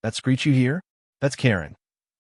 That screech you hear? That's Karen,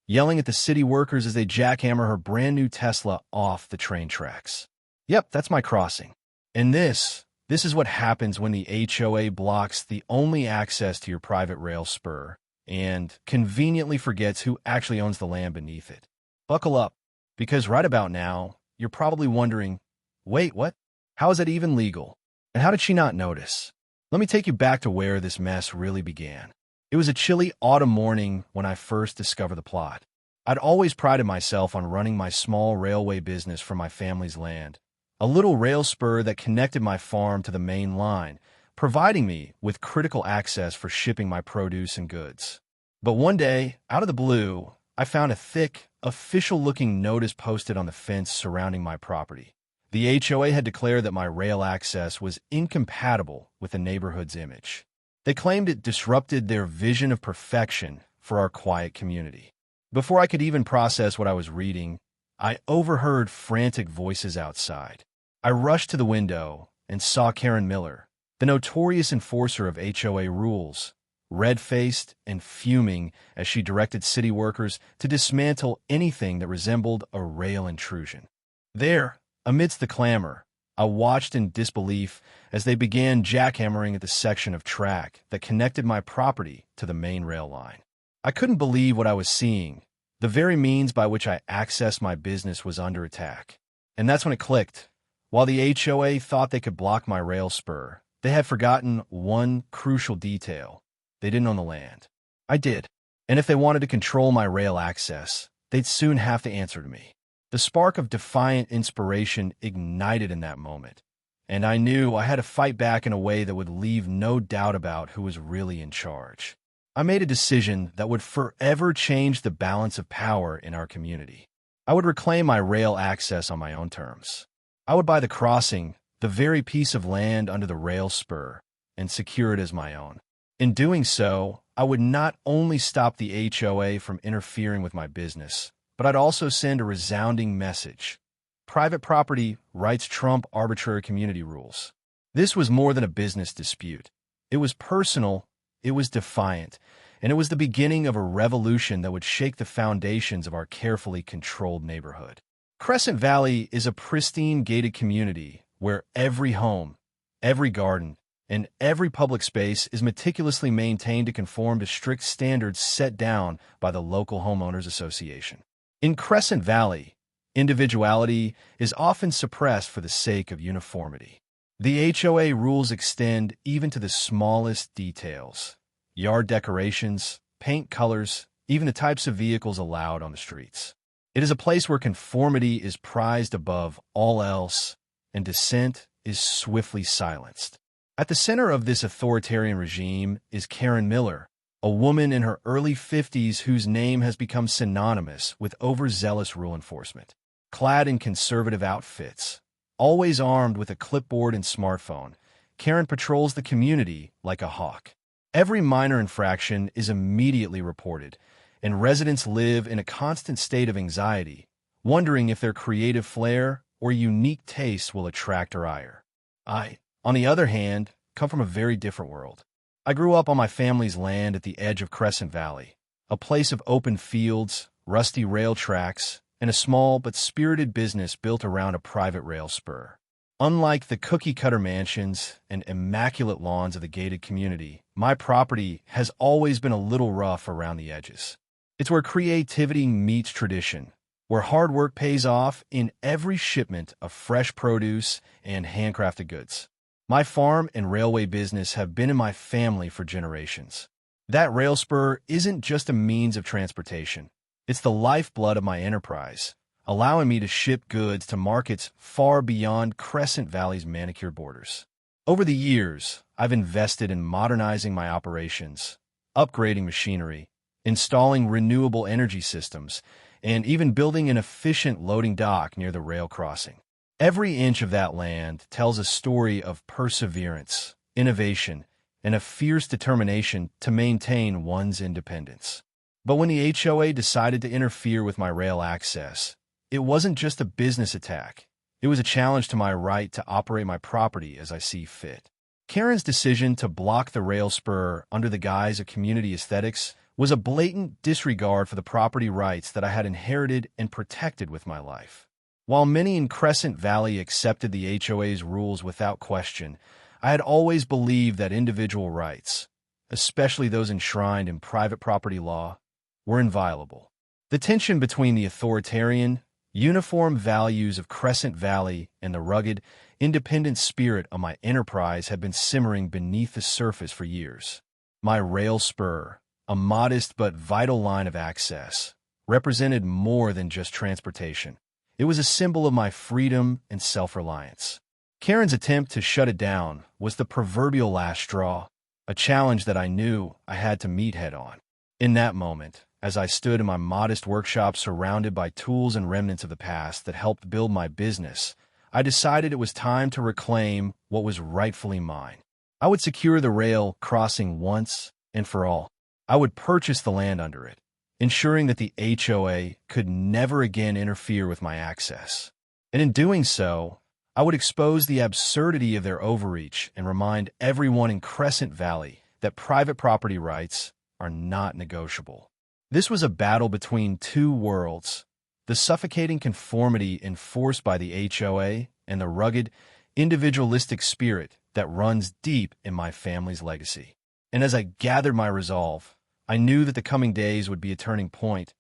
yelling at the city workers as they jackhammer her brand new Tesla off the train tracks. Yep, that's my crossing. And this is what happens when the HOA blocks the only access to your private rail spur and conveniently forgets who actually owns the land beneath it. Buckle up, because right about now, you're probably wondering, wait, what? How is that even legal? And how did she not notice? Let me take you back to where this mess really began. It was a chilly autumn morning when I first discovered the plot. I'd always prided myself on running my small railway business from my family's land, a little rail spur that connected my farm to the main line, providing me with critical access for shipping my produce and goods. But one day, out of the blue, I found a thick, official-looking notice posted on the fence surrounding my property. The HOA had declared that my rail access was incompatible with the neighborhood's image. They claimed it disrupted their vision of perfection for our quiet community. Before I could even process what I was reading, I overheard frantic voices outside. I rushed to the window and saw Karen Miller, the notorious enforcer of HOA rules, red-faced and fuming as she directed city workers to dismantle anything that resembled a rail intrusion. There, amidst the clamor, I watched in disbelief as they began jackhammering at the section of track that connected my property to the main rail line. I couldn't believe what I was seeing. The very means by which I accessed my business was under attack. And that's when it clicked. While the HOA thought they could block my rail spur, they had forgotten one crucial detail. They didn't own the land. I did. And if they wanted to control my rail access, they'd soon have to answer to me. The spark of defiant inspiration ignited in that moment, and I knew I had to fight back in a way that would leave no doubt about who was really in charge. I made a decision that would forever change the balance of power in our community. I would reclaim my rail access on my own terms. I would buy the crossing, the very piece of land under the rail spur, and secure it as my own. In doing so, I would not only stop the HOA from interfering with my business, but I'd also send a resounding message. Private property rights trump arbitrary community rules. This was more than a business dispute. It was personal, it was defiant, and it was the beginning of a revolution that would shake the foundations of our carefully controlled neighborhood. Crescent Valley is a pristine gated community where every home, every garden, and every public space is meticulously maintained to conform to strict standards set down by the local homeowners association. In Crescent Valley, individuality is often suppressed for the sake of uniformity. The HOA rules extend even to the smallest details: yard decorations, paint colors, even the types of vehicles allowed on the streets. It is a place where conformity is prized above all else, and dissent is swiftly silenced. At the center of this authoritarian regime is Karen Miller, a woman in her early 50s whose name has become synonymous with overzealous rule enforcement. Clad in conservative outfits, always armed with a clipboard and smartphone, Karen patrols the community like a hawk. Every minor infraction is immediately reported, and residents live in a constant state of anxiety, wondering if their creative flair or unique taste will attract her ire. I, on the other hand, come from a very different world. I grew up on my family's land at the edge of Crescent Valley, a place of open fields, rusty rail tracks, and a small but spirited business built around a private rail spur. Unlike the cookie-cutter mansions and immaculate lawns of the gated community, my property has always been a little rough around the edges. It's where creativity meets tradition, where hard work pays off in every shipment of fresh produce and handcrafted goods. My farm and railway business have been in my family for generations. That rail spur isn't just a means of transportation. It's the lifeblood of my enterprise, allowing me to ship goods to markets far beyond Crescent Valley's manicured borders. Over the years, I've invested in modernizing my operations, upgrading machinery, installing renewable energy systems, and even building an efficient loading dock near the rail crossing. Every inch of that land tells a story of perseverance, innovation, and a fierce determination to maintain one's independence. But when the HOA decided to interfere with my rail access, it wasn't just a business attack. It was a challenge to my right to operate my property as I see fit. Karen's decision to block the rail spur under the guise of community aesthetics was a blatant disregard for the property rights that I had inherited and protected with my life. While many in Crescent Valley accepted the HOA's rules without question, I had always believed that individual rights, especially those enshrined in private property law, were inviolable. The tension between the authoritarian, uniform values of Crescent Valley and the rugged, independent spirit of my enterprise had been simmering beneath the surface for years. My rail spur, a modest but vital line of access, represented more than just transportation. It was a symbol of my freedom and self-reliance. Karen's attempt to shut it down was the proverbial last straw, a challenge that I knew I had to meet head-on. In that moment, as I stood in my modest workshop surrounded by tools and remnants of the past that helped build my business, I decided it was time to reclaim what was rightfully mine. I would secure the rail crossing once and for all. I would purchase the land under it, ensuring that the HOA could never again interfere with my access. And in doing so, I would expose the absurdity of their overreach and remind everyone in Crescent Valley that private property rights are not negotiable. This was a battle between two worlds, the suffocating conformity enforced by the HOA and the rugged, individualistic spirit that runs deep in my family's legacy. And as I gathered my resolve, I knew that the coming days would be a turning point,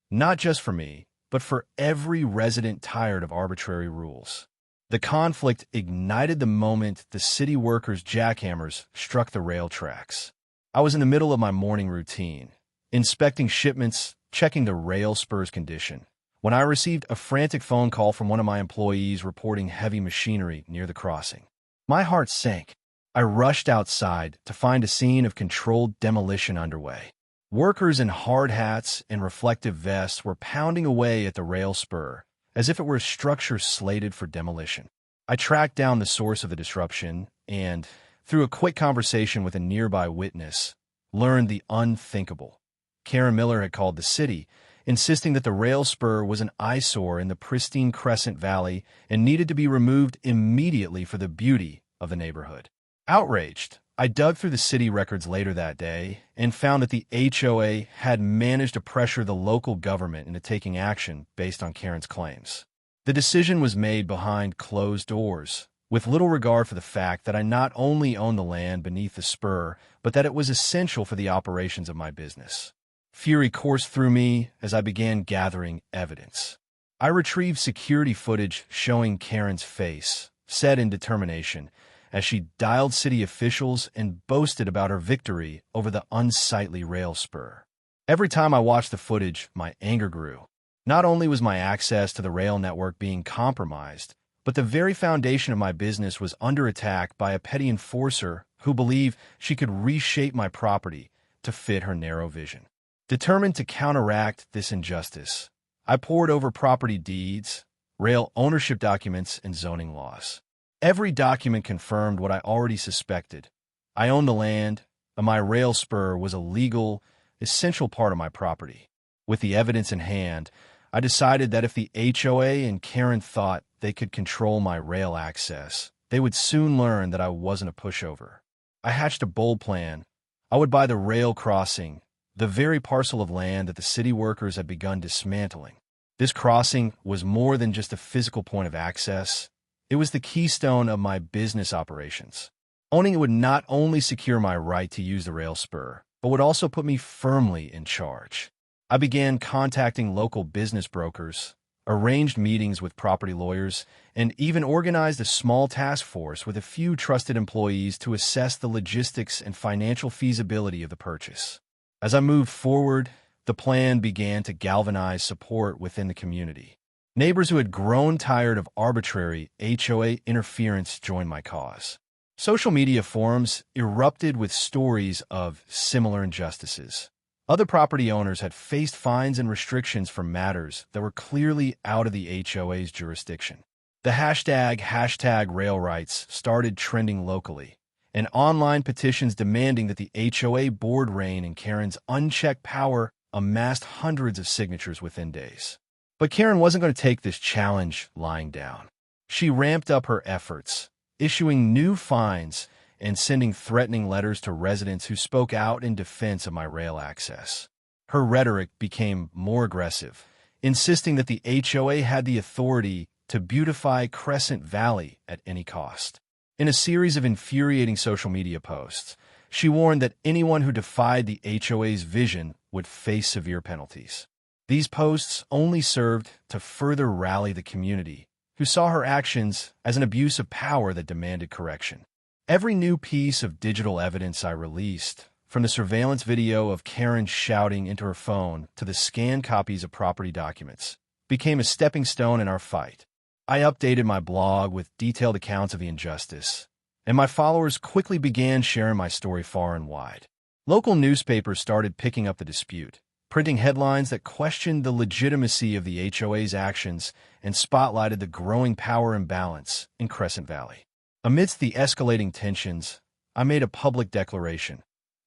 not just for me, but for every resident tired of arbitrary rules. The conflict ignited the moment the city workers' jackhammers struck the rail tracks. I was in the middle of my morning routine, inspecting shipments, checking the rail spur's condition, when I received a frantic phone call from one of my employees reporting heavy machinery near the crossing. My heart sank. I rushed outside to find a scene of controlled demolition underway. Workers in hard hats and reflective vests were pounding away at the rail spur, as if it were a structure slated for demolition. I tracked down the source of the disruption and, through a quick conversation with a nearby witness, learned the unthinkable. Karen Miller had called the city, insisting that the rail spur was an eyesore in the pristine Crescent Valley and needed to be removed immediately for the beauty of the neighborhood. Outraged, I dug through the city records later that day and found that the HOA had managed to pressure the local government into taking action based on Karen's claims. The decision was made behind closed doors, with little regard for the fact that I not only owned the land beneath the spur, but that it was essential for the operations of my business. Fury coursed through me as I began gathering evidence. I retrieved security footage showing Karen's face, set in determination, as she dialed city officials and boasted about her victory over the unsightly rail spur. Every time I watched the footage, my anger grew. Not only was my access to the rail network being compromised, but the very foundation of my business was under attack by a petty enforcer who believed she could reshape my property to fit her narrow vision. Determined to counteract this injustice, I pored over property deeds, rail ownership documents, and zoning laws. Every document confirmed what I already suspected. I owned the land, and my rail spur was a legal, essential part of my property. With the evidence in hand, I decided that if the HOA and Karen thought they could control my rail access, they would soon learn that I wasn't a pushover. I hatched a bold plan. I would buy the rail crossing, the very parcel of land that the city workers had begun dismantling. This crossing was more than just a physical point of access. It was the keystone of my business operations. Owning it would not only secure my right to use the rail spur, but would also put me firmly in charge. I began contacting local business brokers, arranged meetings with property lawyers, and even organized a small task force with a few trusted employees to assess the logistics and financial feasibility of the purchase. As I moved forward, the plan began to galvanize support within the community. Neighbors who had grown tired of arbitrary HOA interference joined my cause. Social media forums erupted with stories of similar injustices. Other property owners had faced fines and restrictions for matters that were clearly out of the HOA's jurisdiction. The hashtag rail rights started trending locally, and online petitions demanding that the HOA board rein in Karen's unchecked power amassed hundreds of signatures within days. But Karen wasn't going to take this challenge lying down. She ramped up her efforts, issuing new fines and sending threatening letters to residents who spoke out in defense of my rail access. Her rhetoric became more aggressive, insisting that the HOA had the authority to beautify Crescent Valley at any cost. In a series of infuriating social media posts, she warned that anyone who defied the HOA's vision would face severe penalties. These posts only served to further rally the community, who saw her actions as an abuse of power that demanded correction. Every new piece of digital evidence I released, from the surveillance video of Karen shouting into her phone to the scanned copies of property documents, became a stepping stone in our fight. I updated my blog with detailed accounts of the injustice, and my followers quickly began sharing my story far and wide. Local newspapers started picking up the dispute, printing headlines that questioned the legitimacy of the HOA's actions and spotlighted the growing power imbalance in Crescent Valley. Amidst the escalating tensions, I made a public declaration.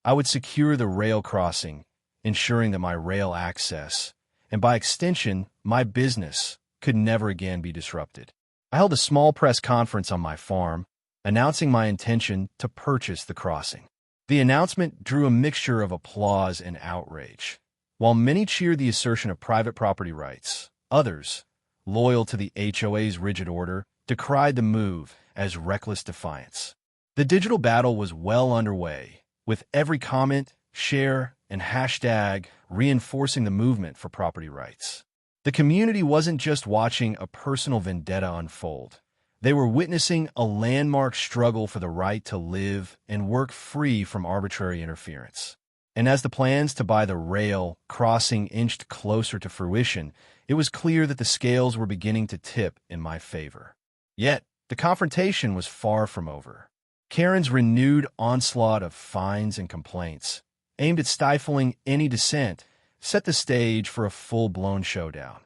I would secure the rail crossing, ensuring that my rail access, and by extension, my business, could never again be disrupted. I held a small press conference on my farm, announcing my intention to purchase the crossing. The announcement drew a mixture of applause and outrage. While many cheered the assertion of private property rights, others, loyal to the HOA's rigid order, decried the move as reckless defiance. The digital battle was well underway, with every comment, share, and hashtag reinforcing the movement for property rights. The community wasn't just watching a personal vendetta unfold. They were witnessing a landmark struggle for the right to live and work free from arbitrary interference. And as the plans to buy the rail crossing inched closer to fruition, it was clear that the scales were beginning to tip in my favor. Yet, the confrontation was far from over. Karen's renewed onslaught of fines and complaints, aimed at stifling any dissent, set the stage for a full-blown showdown.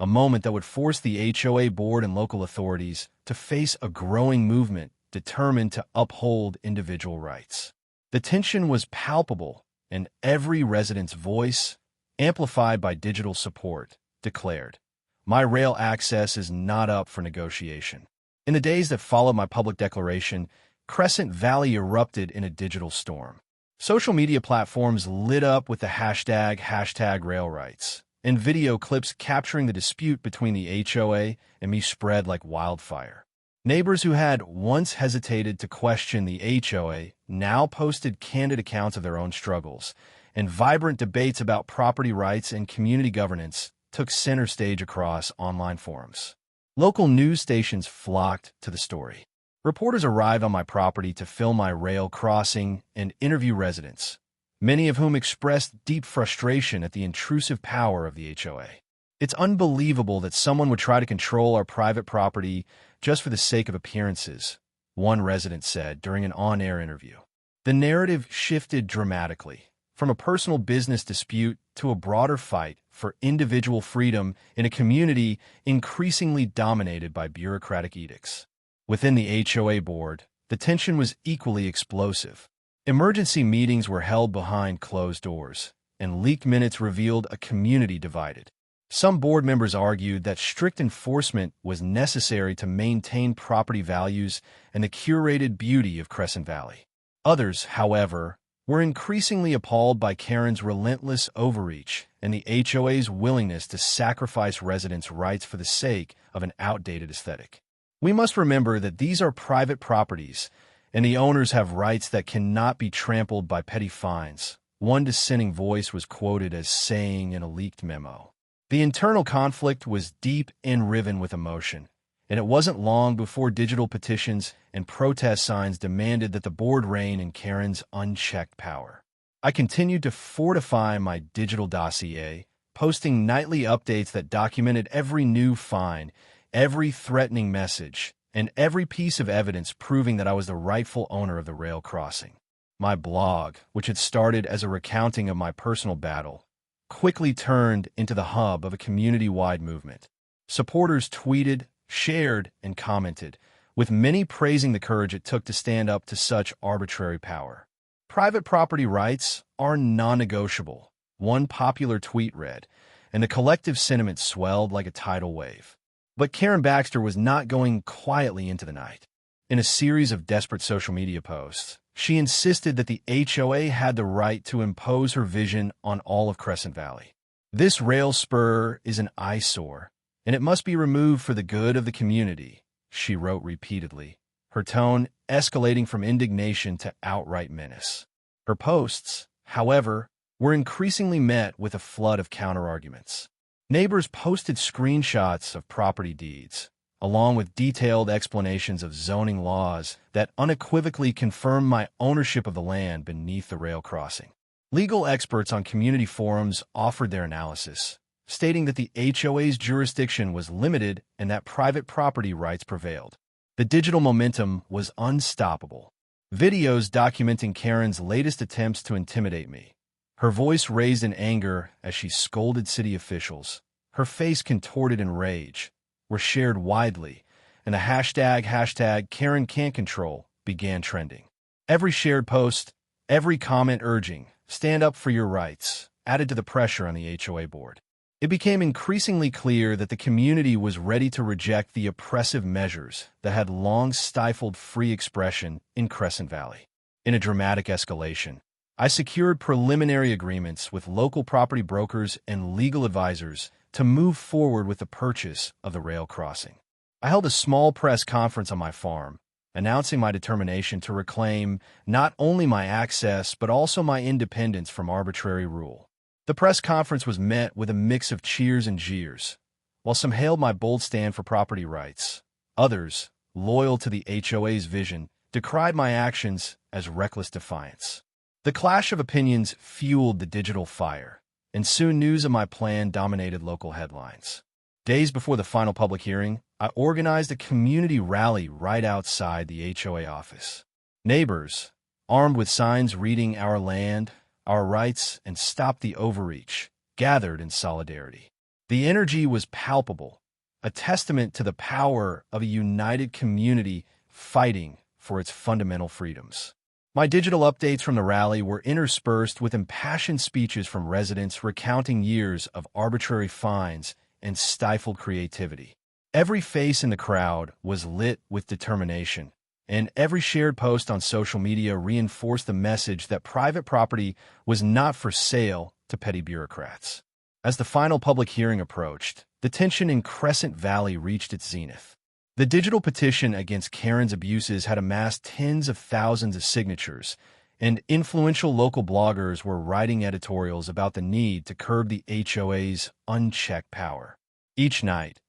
A moment that would force the HOA board and local authorities to face a growing movement determined to uphold individual rights. The tension was palpable, and every resident's voice, amplified by digital support, declared, "My rail access is not up for negotiation." In the days that followed my public declaration, Crescent Valley erupted in a digital storm. Social media platforms lit up with the hashtag #RailRights, and video clips capturing the dispute between the HOA and me spread like wildfire. Neighbors who had once hesitated to question the HOA now posted candid accounts of their own struggles, and vibrant debates about property rights and community governance took center stage across online forums. Local news stations flocked to the story. Reporters arrived on my property to film my rail crossing and interview residents, many of whom expressed deep frustration at the intrusive power of the HOA. "It's unbelievable that someone would try to control our private property just for the sake of appearances," one resident said during an on-air interview. The narrative shifted dramatically, from a personal business dispute to a broader fight for individual freedom in a community increasingly dominated by bureaucratic edicts. Within the HOA board, the tension was equally explosive. Emergency meetings were held behind closed doors, and leaked minutes revealed a community divided. Some board members argued that strict enforcement was necessary to maintain property values and the curated beauty of Crescent Valley. Others, however, were increasingly appalled by Karen's relentless overreach and the HOA's willingness to sacrifice residents' rights for the sake of an outdated aesthetic. We must remember that these are private properties, and the owners have rights that cannot be trampled by petty fines, one dissenting voice was quoted as saying in a leaked memo. The internal conflict was deep and riven with emotion, and it wasn't long before digital petitions and protest signs demanded that the board rein in Karen's unchecked power. I continued to fortify my digital dossier, posting nightly updates that documented every new fine, every threatening message, and every piece of evidence proving that I was the rightful owner of the rail crossing. My blog, which had started as a recounting of my personal battle, quickly turned into the hub of a community-wide movement. Supporters tweeted, shared, and commented, with many praising the courage it took to stand up to such arbitrary power. "Private property rights are non-negotiable," one popular tweet read, and the collective sentiment swelled like a tidal wave. But Karen Baxter was not going quietly into the night. In a series of desperate social media posts, She insisted that the HOA had the right to impose her vision on all of Crescent Valley. This rail spur is an eyesore, and it must be removed for the good of the community, she wrote repeatedly, her tone escalating from indignation to outright menace. Her posts, however, were increasingly met with a flood of counterarguments. Neighbors posted screenshots of property deeds, along with detailed explanations of zoning laws that unequivocally confirmed my ownership of the land beneath the rail crossing. Legal experts on community forums offered their analysis, stating that the HOA's jurisdiction was limited and that private property rights prevailed. The digital momentum was unstoppable. Videos documenting Karen's latest attempts to intimidate me, her voice raised in anger as she scolded city officials, her face contorted in rage, were shared widely, and the hashtag Karen Can't Control began trending. Every shared post, every comment urging, "Stand up for your rights," added to the pressure on the HOA board. It became increasingly clear that the community was ready to reject the oppressive measures that had long stifled free expression in Crescent Valley. In a dramatic escalation, I secured preliminary agreements with local property brokers and legal advisors to move forward with the purchase of the rail crossing. I held a small press conference on my farm, announcing my determination to reclaim not only my access but also my independence from arbitrary rule. The press conference was met with a mix of cheers and jeers. While some hailed my bold stand for property rights, others, loyal to the HOA's vision, decried my actions as reckless defiance. The clash of opinions fueled the digital fire, and soon news of my plan dominated local headlines. Days before the final public hearing, I organized a community rally right outside the HOA office. Neighbors, armed with signs reading "Our land, our rights, and stop the overreach," gathered in solidarity. The energy was palpable, a testament to the power of a united community fighting for its fundamental freedoms. My digital updates from the rally were interspersed with impassioned speeches from residents recounting years of arbitrary fines and stifled creativity. Every face in the crowd was lit with determination, and every shared post on social media reinforced the message that private property was not for sale to petty bureaucrats. As the final public hearing approached, the tension in Crescent Valley reached its zenith. The digital petition against Karen's abuses had amassed tens of thousands of signatures, and influential local bloggers were writing editorials about the need to curb the HOA's unchecked power. Each night,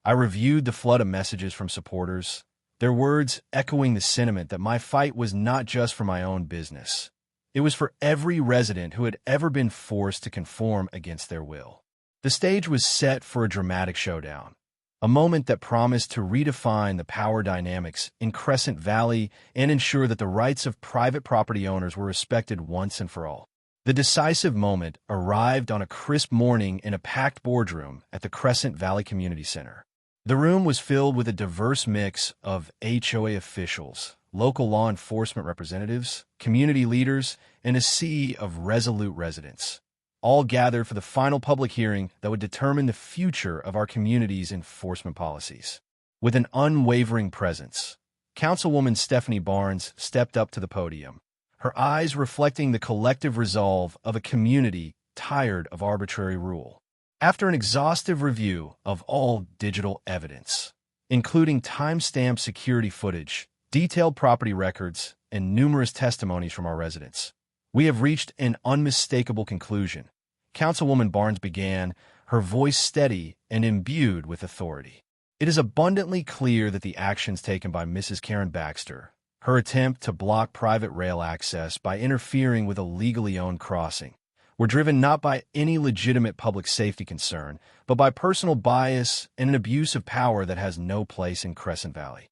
I reviewed the flood of messages from supporters, their words echoing the sentiment that my fight was not just for my own business. It was for every resident who had ever been forced to conform against their will. The stage was set for a dramatic showdown, a moment that promised to redefine the power dynamics in Crescent Valley and ensure that the rights of private property owners were respected once and for all. The decisive moment arrived on a crisp morning in a packed boardroom at the Crescent Valley Community Center. The room was filled with a diverse mix of HOA officials, local law enforcement representatives, community leaders, and a sea of resolute residents, all gathered for the final public hearing that would determine the future of our community's enforcement policies. With an unwavering presence, Councilwoman Stephanie Barnes stepped up to the podium, her eyes reflecting the collective resolve of a community tired of arbitrary rule. After an exhaustive review of all digital evidence, including time-stamped security footage, detailed property records, and numerous testimonies from our residents, we have reached an unmistakable conclusion. Councilwoman Barnes began, her voice steady and imbued with authority. It is abundantly clear that the actions taken by Mrs. Karen Baxter, her attempt to block private rail access by interfering with a legally owned crossing, were driven not by any legitimate public safety concern, but by personal bias and an abuse of power that has no place in Crescent Valley.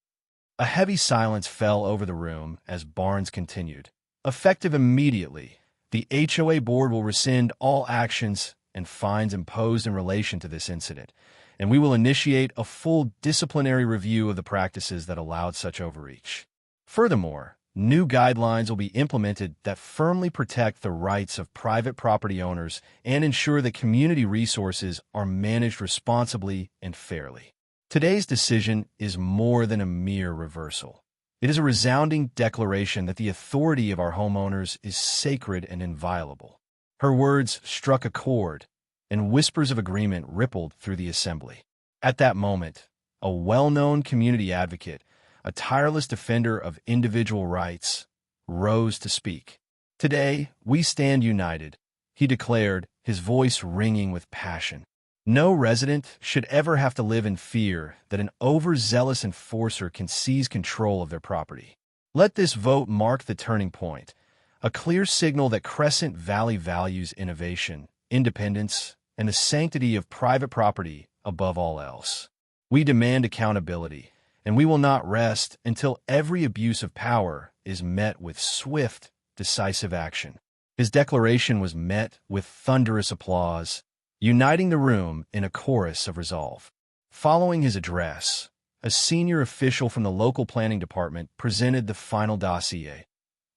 A heavy silence fell over the room as Barnes continued. Effective immediately, the HOA board will rescind all actions and fines imposed in relation to this incident, and we will initiate a full disciplinary review of the practices that allowed such overreach. Furthermore, new guidelines will be implemented that firmly protect the rights of private property owners and ensure that community resources are managed responsibly and fairly. Today's decision is more than a mere reversal. It is a resounding declaration that the authority of our homeowners is sacred and inviolable. Her words struck a chord, and whispers of agreement rippled through the assembly. At that moment, a well-known community advocate, a tireless defender of individual rights, rose to speak. "Today, we stand united," he declared, his voice ringing with passion. "No resident should ever have to live in fear that an overzealous enforcer can seize control of their property. Let this vote mark the turning point, a clear signal that Crescent Valley values innovation, independence, and the sanctity of private property above all else. We demand accountability, and we will not rest until every abuse of power is met with swift, decisive action." His declaration was met with thunderous applause, uniting the room in a chorus of resolve. Following his address, a senior official from the local planning department presented the final dossier,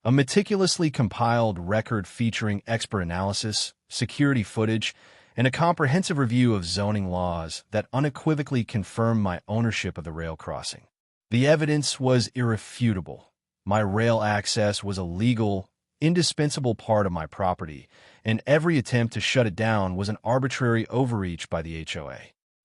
a meticulously compiled record featuring expert analysis, security footage, and a comprehensive review of zoning laws that unequivocally confirmed my ownership of the rail crossing. The evidence was irrefutable. My rail access was a legal, indispensable part of my property, and every attempt to shut it down was an arbitrary overreach by the HOA.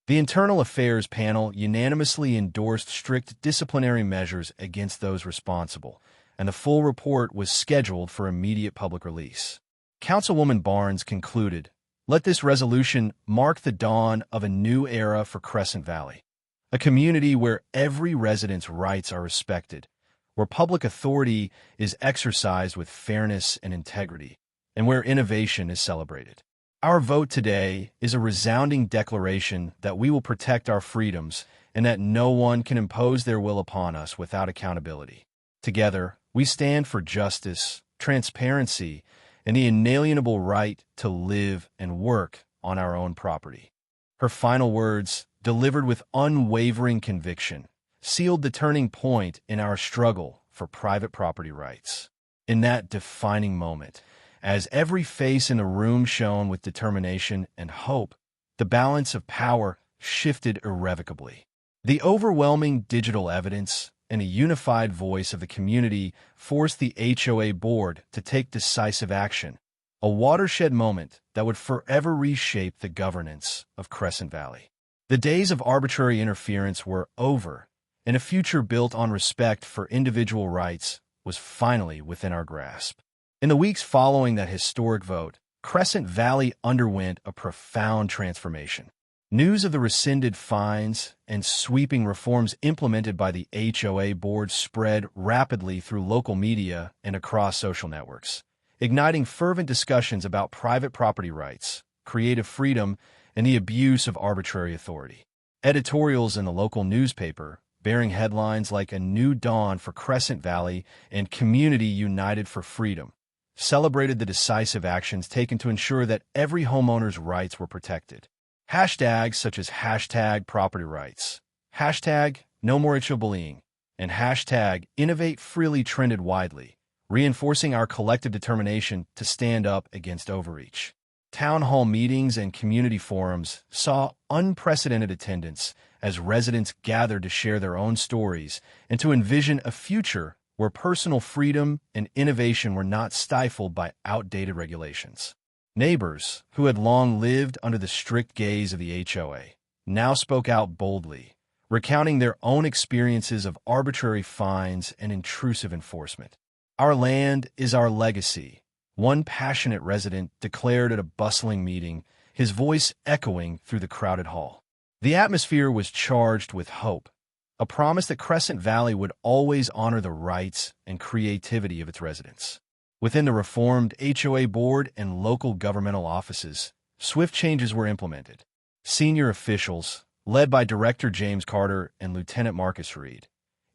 The Internal Affairs Panel unanimously endorsed strict disciplinary measures against those responsible, and the full report was scheduled for immediate public release. Councilwoman Barnes concluded, "Let this resolution mark the dawn of a new era for Crescent Valley, a community where every resident's rights are respected, where public authority is exercised with fairness and integrity, and where innovation is celebrated." Our vote today is a resounding declaration that we will protect our freedoms and that no one can impose their will upon us without accountability. Together, we stand for justice, transparency, and the inalienable right to live and work on our own property. Her final words, delivered with unwavering conviction, sealed the turning point in our struggle for private property rights. In that defining moment, as every face in the room shone with determination and hope, the balance of power shifted irrevocably. The overwhelming digital evidence and a unified voice of the community forced the HOA board to take decisive action, a watershed moment that would forever reshape the governance of Crescent Valley. The days of arbitrary interference were over, and a future built on respect for individual rights was finally within our grasp. In the weeks following that historic vote, Crescent Valley underwent a profound transformation. News of the rescinded fines and sweeping reforms implemented by the HOA board spread rapidly through local media and across social networks, igniting fervent discussions about private property rights, creative freedom, and the abuse of arbitrary authority. Editorials in the local newspaper, bearing headlines like "A New Dawn for Crescent Valley" and "Community United for Freedom," celebrated the decisive actions taken to ensure that every homeowner's rights were protected. Hashtags such as hashtag property rights, hashtag no more HOA bullying, and hashtag innovate freely trended widely, reinforcing our collective determination to stand up against overreach. Town hall meetings and community forums saw unprecedented attendance as residents gathered to share their own stories and to envision a future where personal freedom and innovation were not stifled by outdated regulations. Neighbors, who had long lived under the strict gaze of the HOA, now spoke out boldly, recounting their own experiences of arbitrary fines and intrusive enforcement. "Our land is our legacy," one passionate resident declared at a bustling meeting, his voice echoing through the crowded hall. The atmosphere was charged with hope, a promise that Crescent Valley would always honor the rights and creativity of its residents. Within the reformed HOA board and local governmental offices, swift changes were implemented. Senior officials, led by Director James Carter and Lieutenant Marcus Reed,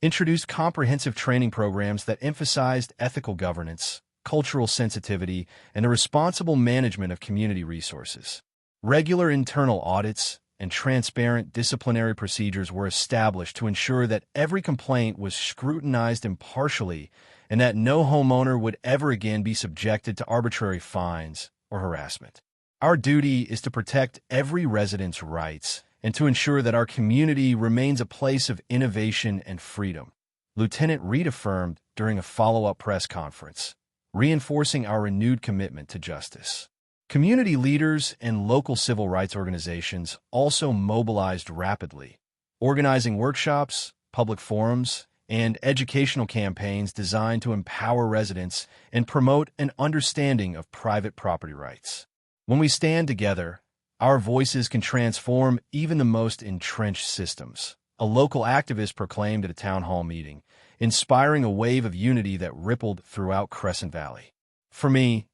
introduced comprehensive training programs that emphasized ethical governance, cultural sensitivity, and the responsible management of community resources. Regular internal audits and transparent disciplinary procedures were established to ensure that every complaint was scrutinized impartially and that no homeowner would ever again be subjected to arbitrary fines or harassment. Our duty is to protect every resident's rights and to ensure that our community remains a place of innovation and freedom, Lieutenant Reed affirmed during a follow-up press conference, reinforcing our renewed commitment to justice. Community leaders and local civil rights organizations also mobilized rapidly, organizing workshops, public forums, and educational campaigns designed to empower residents and promote an understanding of private property rights. When we stand together, our voices can transform even the most entrenched systems, a local activist proclaimed at a town hall meeting, inspiring a wave of unity that rippled throughout Crescent Valley. For me,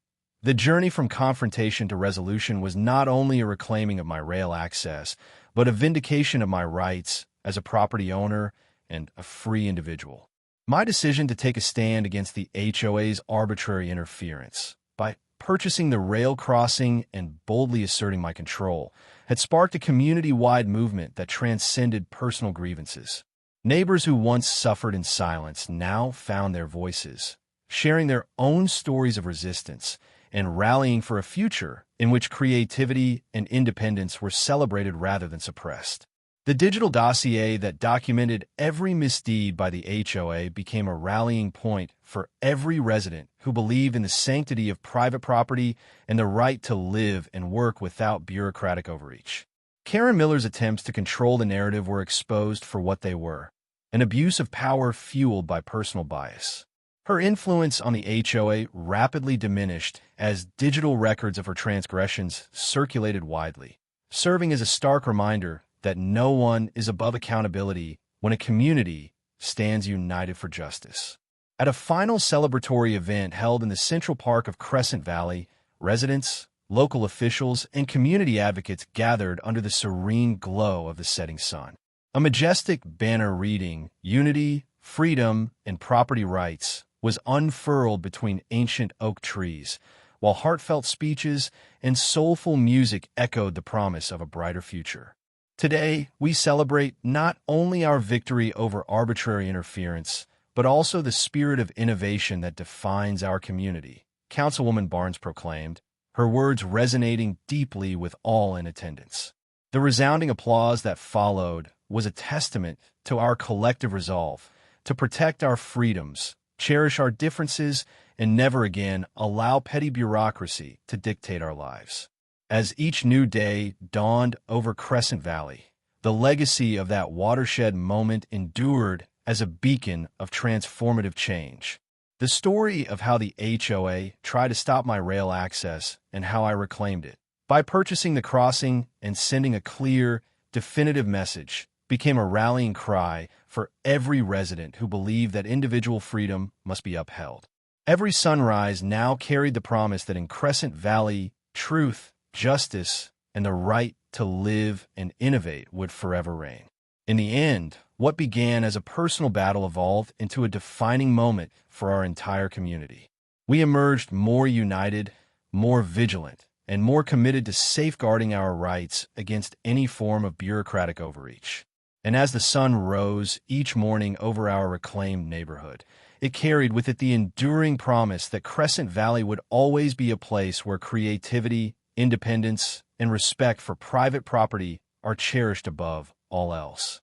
the journey from confrontation to resolution was not only a reclaiming of my rail access, but a vindication of my rights as a property owner and a free individual. My decision to take a stand against the HOA's arbitrary interference by purchasing the rail crossing and boldly asserting my control had sparked a community-wide movement that transcended personal grievances. Neighbors who once suffered in silence now found their voices, sharing their own stories of resistance and rallying for a future in which creativity and independence were celebrated rather than suppressed. The digital dossier that documented every misdeed by the HOA became a rallying point for every resident who believed in the sanctity of private property and the right to live and work without bureaucratic overreach. Karen Miller's attempts to control the narrative were exposed for what they were, an abuse of power fueled by personal bias. Her influence on the HOA rapidly diminished as digital records of her transgressions circulated widely, serving as a stark reminder that no one is above accountability when a community stands united for justice. At a final celebratory event held in the Central Park of Crescent Valley, residents, local officials, and community advocates gathered under the serene glow of the setting sun. A majestic banner reading, "Unity, Freedom, and Property Rights," was unfurled between ancient oak trees, while heartfelt speeches and soulful music echoed the promise of a brighter future. Today, we celebrate not only our victory over arbitrary interference, but also the spirit of innovation that defines our community, Councilwoman Barnes proclaimed, her words resonating deeply with all in attendance. The resounding applause that followed was a testament to our collective resolve to protect our freedoms, cherish our differences, and never again allow petty bureaucracy to dictate our lives. As each new day dawned over Crescent Valley, the legacy of that watershed moment endured as a beacon of transformative change. The story of how the HOA tried to stop my rail access and how I reclaimed it, by purchasing the crossing and sending a clear, definitive message, became a rallying cry for every resident who believed that individual freedom must be upheld. Every sunrise now carried the promise that in Crescent Valley, truth, justice, and the right to live and innovate would forever reign. In the end, what began as a personal battle evolved into a defining moment for our entire community. We emerged more united, more vigilant, and more committed to safeguarding our rights against any form of bureaucratic overreach. And as the sun rose each morning over our reclaimed neighborhood, it carried with it the enduring promise that Crescent Valley would always be a place where creativity, independence, and respect for private property are cherished above all else.